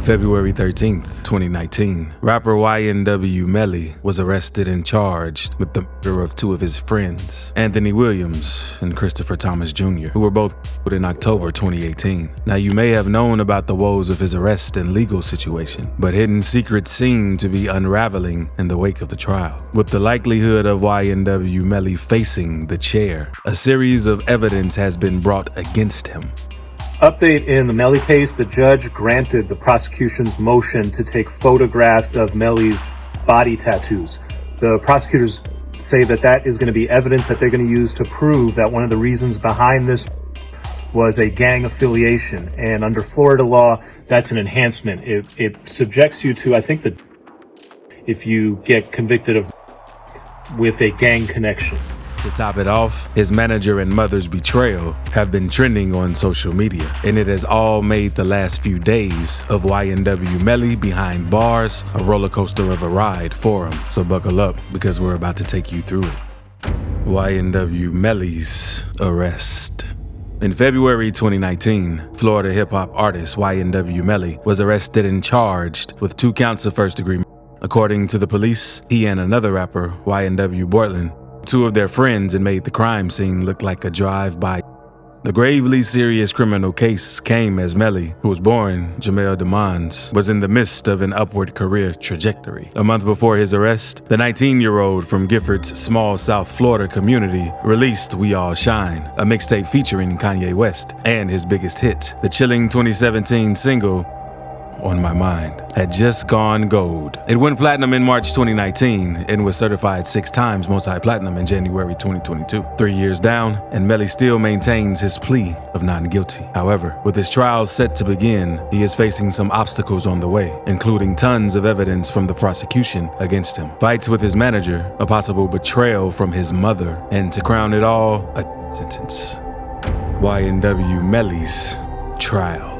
February 13th, 2019, rapper YNW Melly was arrested and charged with the murder of two of his friends, Anthony Williams and Christopher Thomas Jr., who were both killed in October 2018. Now, you may have known about the woes of his arrest and legal situation, but hidden secrets seem to be unraveling in the wake of the trial. With the likelihood of YNW Melly facing the chair, a series of evidence has been brought against him. Update in the Melly case, the judge granted the prosecution's motion to take photographs of Melly's body tattoos. The prosecutors say that that is going to be evidence that they're going to use to prove that one of the reasons behind this was a gang affiliation. And under Florida law, that's an enhancement. It subjects you to, I think, if you get convicted of with a gang connection. To top it off, his manager and mother's betrayal have been trending on social media, and it has all made the last few days of YNW Melly behind bars a roller coaster of a ride for him. So buckle up, because we're about to take you through it. YNW Melly's arrest. In February 2019, Florida hip-hop artist YNW Melly was arrested and charged with 2 counts of first-degree murder. According to the police, he and another rapper, YNW Bortland, 2 of their friends, and made the crime scene look like a drive-by. The gravely serious criminal case came as Melly, who was born Jamel Demons, was in the midst of an upward career trajectory. A month before his arrest, the 19-year-old from Gifford's small South Florida community released We All Shine, a mixtape featuring Kanye West, and his biggest hit, the chilling 2017 single, On My Mind, had just gone gold. It went platinum in March 2019 and was certified 6 times multi-platinum in January 2022. 3 years down, and Melly still maintains his plea of not guilty. However, with his trial set to begin, he is facing some obstacles on the way, including tons of evidence from the prosecution against him, fights with his manager, a possible betrayal from his mother, and to crown it all, a sentence. YNW Melly's trial.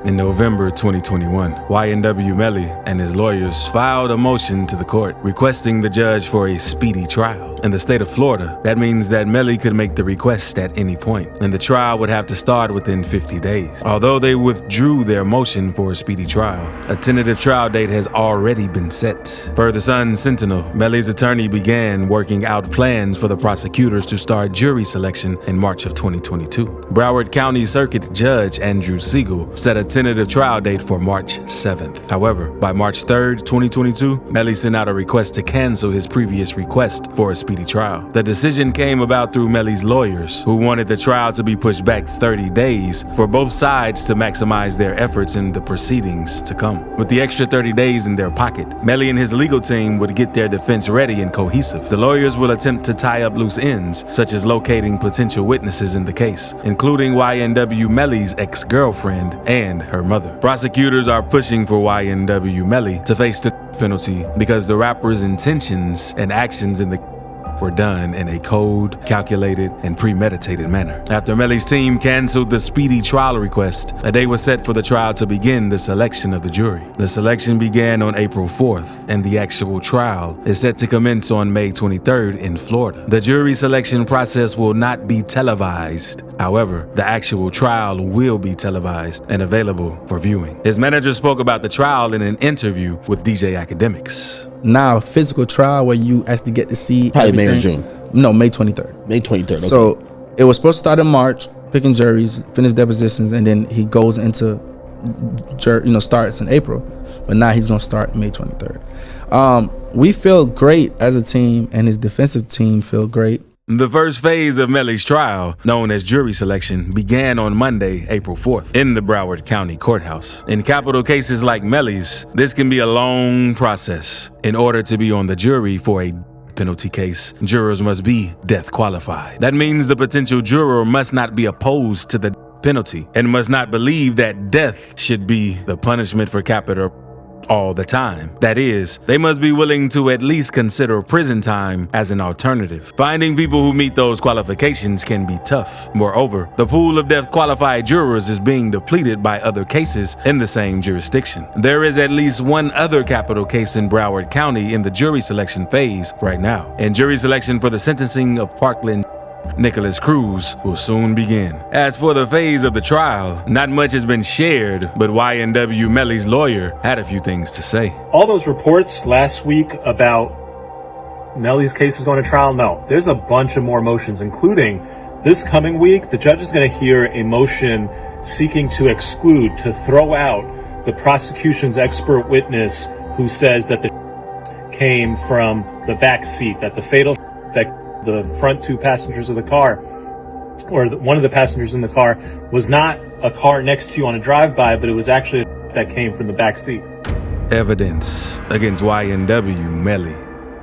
In November 2021, YNW Melly and his lawyers filed a motion to the court requesting the judge for a speedy trial. In the state of Florida, that means that Melly could make the request at any point, and the trial would have to start within 50 days. Although they withdrew their motion for a speedy trial, a tentative trial date has already been set. Per the Sun Sentinel, Melly's attorney began working out plans for the prosecutors to start jury selection in March of 2022. Broward County Circuit Judge Andrew Siegel set a tentative trial date for March 7th. However, by March 3rd, 2022, Melly sent out a request to cancel his previous request for a speedy trial. The decision came about through Melly's lawyers, who wanted the trial to be pushed back 30 days for both sides to maximize their efforts in the proceedings to come. With the extra 30 days in their pocket, Melly and his legal team would get their defense ready and cohesive. The lawyers will attempt to tie up loose ends, such as locating potential witnesses in the case, including YNW Melly's ex-girlfriend and her mother. Prosecutors are pushing for YNW Melly to face the penalty because the rapper's intentions and actions in the were done in a cold, calculated, and premeditated manner. After Melly's team canceled the speedy trial request, a day was set for the trial to begin the selection of the jury. The selection began on April 4th, and the actual trial is set to commence on May 23rd in Florida. The jury selection process will not be televised. However, the actual trial will be televised and available for viewing. His manager spoke about the trial in an interview with DJ Academics. Now, physical trial where you actually get to see probably everything. May or June. No, May 23rd. May 23rd. Okay. So it was supposed to start in March, picking juries, finish depositions, and then he goes into, starts in April. But now he's gonna start May 23rd. We feel great as a team, and his defensive team feel great. The first phase of Melly's trial, known as jury selection, began on Monday, April 4th, in the Broward County Courthouse. In capital cases like Melly's, this can be a long process. In order to be on the jury for a penalty case, jurors must be death qualified. That means the potential juror must not be opposed to the penalty and must not believe that death should be the punishment for capital all the time. That is, they must be willing to at least consider prison time as an alternative. Finding people who meet those qualifications can be tough. Moreover, the pool of death qualified jurors is being depleted by other cases in the same jurisdiction. There is at least one other capital case in Broward County in the jury selection phase right now, and jury selection for the sentencing of Parkland Nicholas Cruz will soon begin. As for the phase of the trial, not much has been shared, but YNW Melly's lawyer had a few things to say. All those reports last week about Melly's case is going to trial, no. There's a bunch of more motions, including this coming week, the judge is going to hear a motion seeking to exclude, to throw out the prosecution's expert witness who says that the came from the back seat, that the fatal that the front two passengers of the car, or one of the passengers in the car, was not a car next to you on a drive-by, but it was actually that came from the back seat. Evidence against YNW Melly.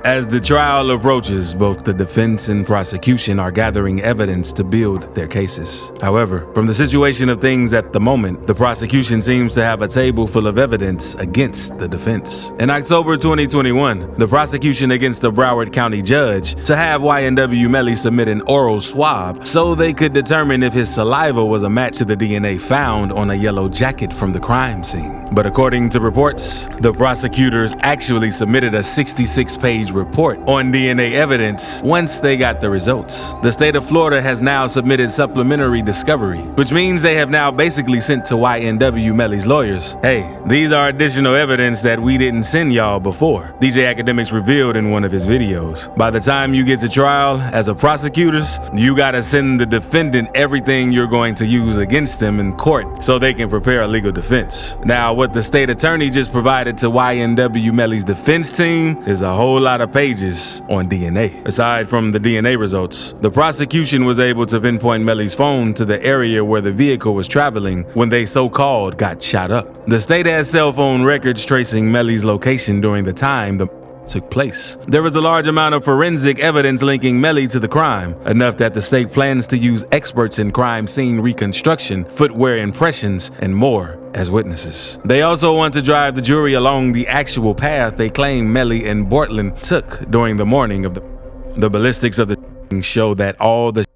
As the trial approaches, both the defense and prosecution are gathering evidence to build their cases. However, from the situation of things at the moment, the prosecution seems to have a table full of evidence against the defense. In October 2021, the prosecution against a Broward County judge to have YNW Melly submit an oral swab so they could determine if his saliva was a match to the DNA found on a yellow jacket from the crime scene. But according to reports, the prosecutors actually submitted a 66-page report on DNA evidence once they got the results. The state of Florida has now submitted supplementary discovery, which means they have now basically sent to YNW Melly's lawyers, hey, these are additional evidence that we didn't send y'all before. DJ Academics revealed in one of his videos. By the time you get to trial, as a prosecutors, you gotta send the defendant everything you're going to use against them in court so they can prepare a legal defense. Now, what the state attorney just provided to YNW Melly's defense team is a whole lot of pages on DNA. Aside from the DNA results, the prosecution was able to pinpoint Melly's phone to the area where the vehicle was traveling when they so-called got shot up. The state has cell phone records tracing Melly's location during the time the took place. There was a large amount of forensic evidence linking Melly to the crime, enough that the state plans to use experts in crime scene reconstruction, footwear impressions, and more as witnesses. They also want to drive the jury along the actual path they claim Melly and Bortland took during the morning of the ballistics of the show that all the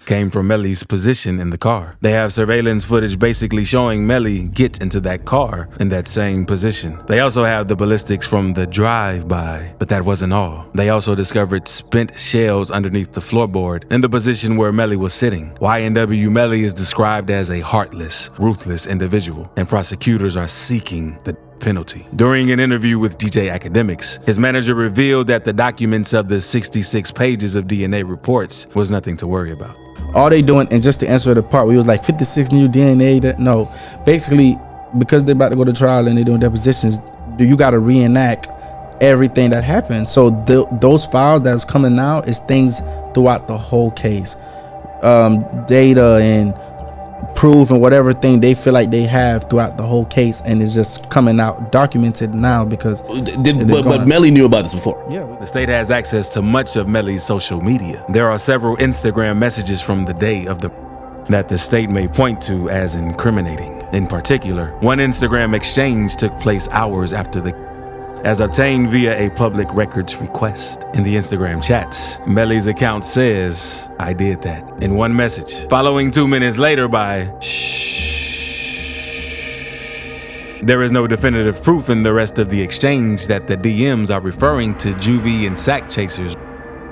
came from Melly's position in the car. They have surveillance footage basically showing Melly get into that car in that same position. They also have the ballistics from the drive-by, but that wasn't all. They also discovered spent shells underneath the floorboard in the position where Melly was sitting. YNW Melly is described as a heartless, ruthless individual, and prosecutors are seeking the penalty. During an interview with DJ Academics, his manager revealed that the documents of the 66 pages of DNA reports was nothing to worry about. All they doing, and just to answer the part where it was like 56 new DNA, no, basically because they're about to go to trial and they're doing depositions, you got to reenact everything that happened. So those files that's coming out is things throughout the whole case, data and proof and whatever thing they feel like they have throughout the whole case, and it's just coming out documented now because but Melly knew about this before. Yeah, the state has access to much of Melly's social media. There are several Instagram messages from the day of that the state may point to as incriminating. In particular, one Instagram exchange took place hours after as obtained via a public records request. In the Instagram chats, Melly's account says, "I did that," in one message, following 2 minutes later by shh. There is no definitive proof in the rest of the exchange that the DMs are referring to juvie and sack chasers.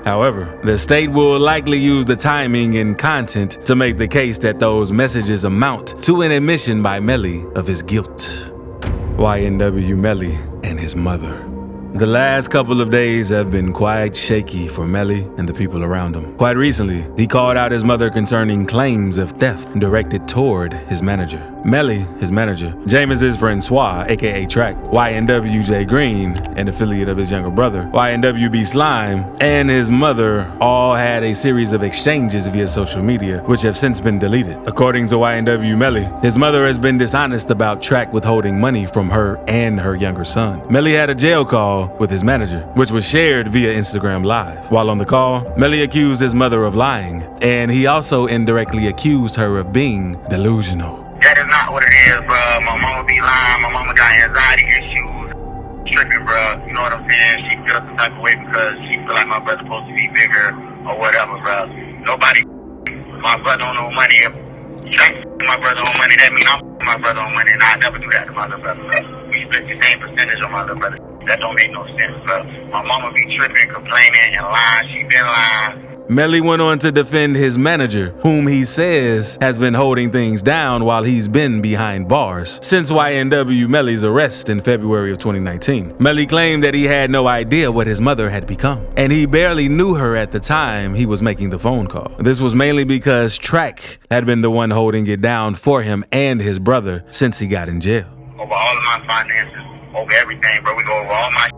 However, the state will likely use the timing and content to make the case that those messages amount to an admission by Melly of his guilt. YNW Melly and his mother. The last couple of days have been quite shaky for Melly and the people around him. Quite recently, he called out his mother concerning claims of theft directed toward his manager. Melly, his manager, Jameis's Francois, aka Track, YNW J Green, an affiliate of his younger brother, YNW B Slime, and his mother all had a series of exchanges via social media, which have since been deleted. According to YNW Melly, his mother has been dishonest about Track withholding money from her and her younger son. Melly had a jail call with his manager, which was shared via Instagram Live. While on the call, Melly accused his mother of lying, and he also indirectly accused her of being delusional. That is not what it is, bro. My mama be lying. My mama got anxiety issues. Tripping, bro. You know what I'm saying? She feels some type of way because she feel like my brother's supposed to be bigger or whatever, bro. Nobody, my brother don't know money. If my brother on money, that means I'm my brother on money, and I never do that to my little brother, bro. We split the same percentage on my little brother. That don't make no sense, bro. My mama be tripping, complaining, and lying. She been lying. Melly went on to defend his manager, whom he says has been holding things down while he's been behind bars since YNW Melly's arrest in February of 2019. Melly claimed that he had no idea what his mother had become, and he barely knew her at the time he was making the phone call. This was mainly because Track had been the one holding it down for him and his brother since he got in jail. Over all of my finances, over everything, bro. We go over all my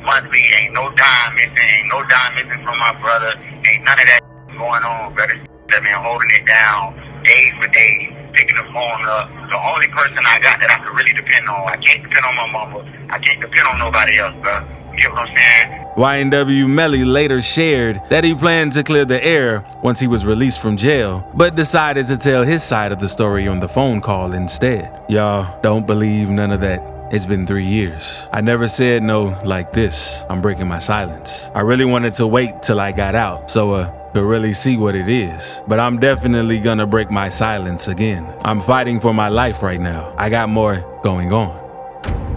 monthly. Ain't no dime missing from my brother. Ain't none of that going on, brother. They've been holding it down days for days, picking the phone up. The only person I got that I could really depend on. I can't depend on my mama. I can't depend on nobody else, bro. You get what I'm saying? YNW Melly later shared that he planned to clear the air once he was released from jail, but decided to tell his side of the story on the phone call instead. Y'all, don't believe none of that. It's been 3 years. I never said no like this. I'm breaking my silence. I really wanted to wait till I got out so could really see what it is. But I'm definitely gonna break my silence again. I'm fighting for my life right now. I got more going on.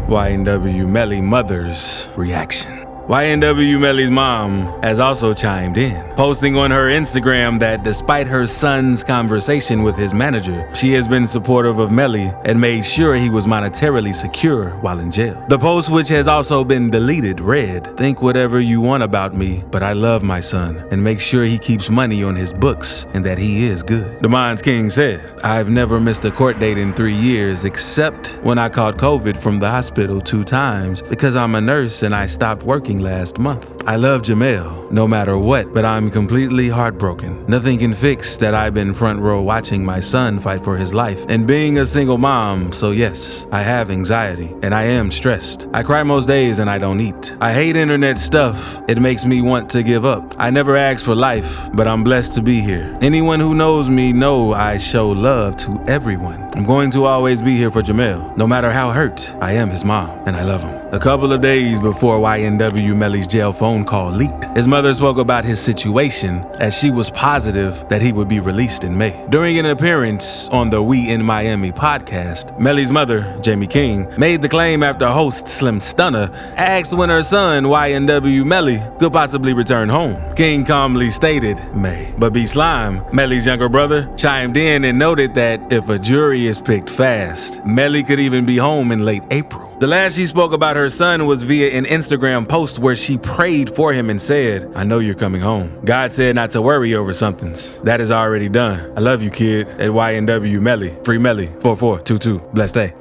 YNW Mellys Mother's reaction. YNW Melly's mom has also chimed in, posting on her Instagram that despite her son's conversation with his manager, she has been supportive of Melly and made sure he was monetarily secure while in jail. The post, which has also been deleted, read, "Think whatever you want about me, but I love my son and make sure he keeps money on his books and that he is good." Demond's King said, "I've never missed a court date in 3 years except when I caught COVID from the hospital 2 times because I'm a nurse and I stopped working last month. I love Jamel, no matter what, but I'm completely heartbroken. Nothing can fix that I've been front row watching my son fight for his life and being a single mom, so yes, I have anxiety and I am stressed. I cry most days and I don't eat. I hate internet stuff. It makes me want to give up. I never asked for life, but I'm blessed to be here. Anyone who knows me know I show love to everyone. I'm going to always be here for Jamel, no matter how hurt. I am his mom and I love him." A couple of days before YNW Melly's jail phone call leaked, his mother spoke about his situation as she was positive that he would be released in May. During an appearance on the We in Miami podcast, Mellys mother, Jamie King, made the claim after host Slim Stunner asked when her son, YNW Melly, could possibly return home. King calmly stated May, but B Slime, Melly's younger brother, chimed in and noted that if a jury is picked fast, Melly could even be home in late April. The last she spoke about her son was via an Instagram post where she prayed for him and said, "I know you're coming home. God said not to worry over somethings. That is already done. I love you, kid." At YNW Melly. Free Melly. 4422. Blessed day.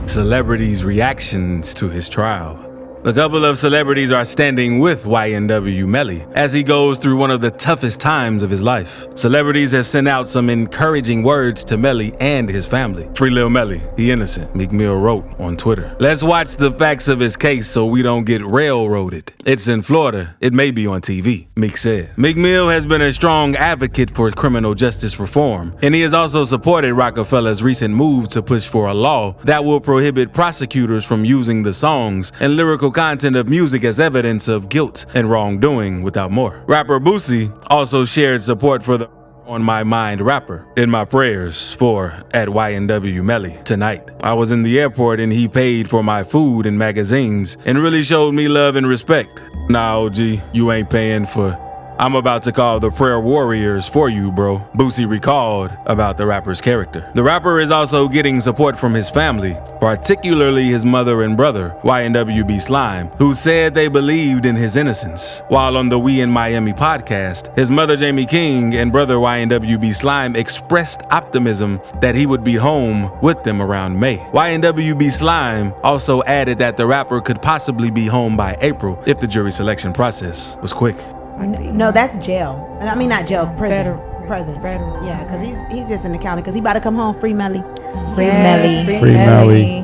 Celebrities' reactions to his trial. A couple of celebrities are standing with YNW Melly as he goes through one of the toughest times of his life. Celebrities have sent out some encouraging words to Melly and his family. Free Lil Melly, he innocent, Meek Mill wrote on Twitter. "Let's watch the facts of his case so we don't get railroaded. It's in Florida. It may be on TV," Meek said. Meek Mill has been a strong advocate for criminal justice reform, and he has also supported Rockefeller's recent move to push for a law that will prohibit prosecutors from using the songs and lyrical content of music as evidence of guilt and wrongdoing without more. Rapper Boosie also shared support for the On My Mind rapper. "In my prayers for at YNW Melly tonight. I was in the airport and he paid for my food and magazines and really showed me love and respect. Nah, OG, you ain't paying for... I'm about to call the prayer warriors for you, bro," Boosie recalled about the rapper's character. The rapper is also getting support from his family, particularly his mother and brother, YNW B Slime, who said they believed in his innocence. While on the We in Miami podcast, his mother Jamie King and brother YNW B Slime expressed optimism that he would be home with them around May. YNW B Slime also added that the rapper could possibly be home by April if the jury selection process was quick. No, that's jail. I mean, not jail, prison. Federal. Yeah, because he's just in the county because he about to come home. Free Melly. Free Melly. Free Melly.